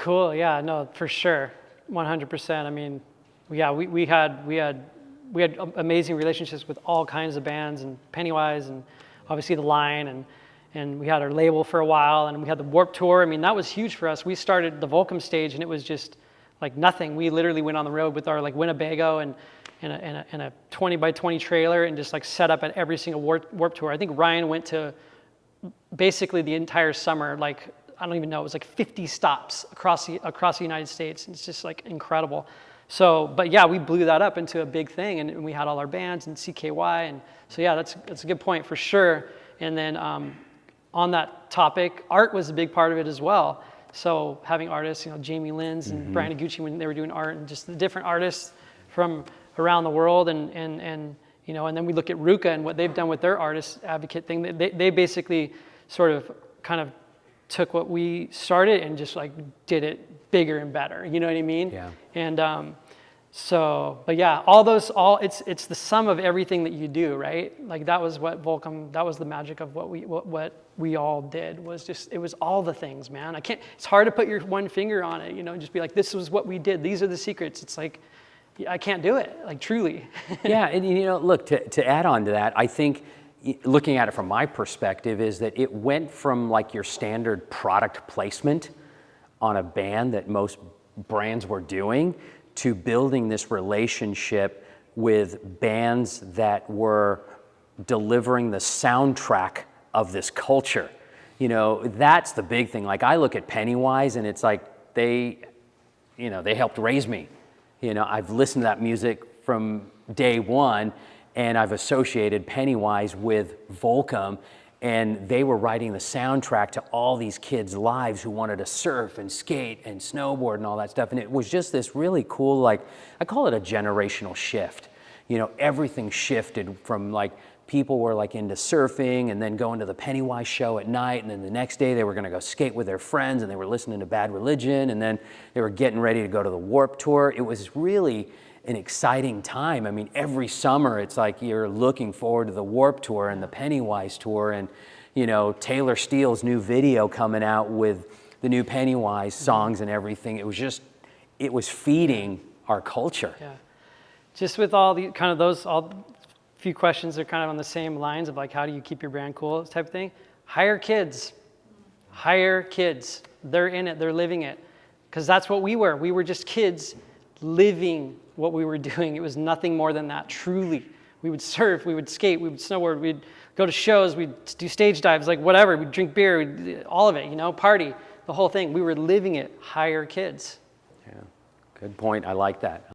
Cool. Yeah, no, for sure. 100%. I mean, yeah, we had amazing relationships with all kinds of bands, and Pennywise, and obviously the Line, and we had our label for a while, and we had the Warped Tour. I mean, that was huge for us. We started the Volcom stage, and it was just like nothing. We literally went on the road with our like Winnebago and a 20 by 20 trailer, and just like set up at every single Warped Tour. I think Ryan went to basically the entire summer, like, I don't even know, it was like 50 stops across the United States. It's just like incredible. So, but yeah, we blew that up into a big thing, and we had all our bands and CKY, and so yeah, that's a good point for sure. And then on that topic, art was a big part of it as well. So having artists, you know, Jamie Lynn's and Brian Iguchi, when they were doing art, and just the different artists from around the world, and you know, and then we look at Ruka and what they've done with their artist advocate thing. They basically sort of kind of took what we started and just like did it bigger and better. You know what I mean? Yeah. And so, but yeah, it's the sum of everything that you do, right? Like that was what Volcom, that was the magic of what we all did, was just, it was all the things, man. It's hard to put your one finger on it, you know, and just be like, this was what we did. These are the secrets. It's like, I can't do it, like truly. Yeah, and you know, look, to add on to that, I think looking at it from my perspective is that it went from like your standard product placement on a band that most brands were doing to building this relationship with bands that were delivering the soundtrack of this culture. You know, that's the big thing. Like I look at Pennywise and it's like they helped raise me. You know, I've listened to that music from day one, and I've associated Pennywise with Volcom, and they were writing the soundtrack to all these kids' lives who wanted to surf and skate and snowboard and all that stuff. And it was just this really cool, like, I call it a generational shift. You know, everything shifted from like, people were like into surfing and then going to the Pennywise show at night, and then the next day they were gonna go skate with their friends, and they were listening to Bad Religion, and then they were getting ready to go to the Warped Tour. It was really an exciting time. I mean, every summer it's like you're looking forward to the Warped Tour and the Pennywise tour, and you know, Taylor Steele's new video coming out with the new Pennywise songs and everything. It was just, it was feeding our culture. Yeah, just with all the kind of those, all few questions are kind of on the same lines of like, how do you keep your brand cool type of thing? Hire kids. They're in it, they're living it. Because that's what we were. We were just kids living what we were doing. It was nothing more than that, truly. We would surf, we would skate, we would snowboard, we'd go to shows, we'd do stage dives, like whatever, we'd drink beer, all of it, you know, party, the whole thing. We were living it. Hire kids. Yeah, good point. I like that.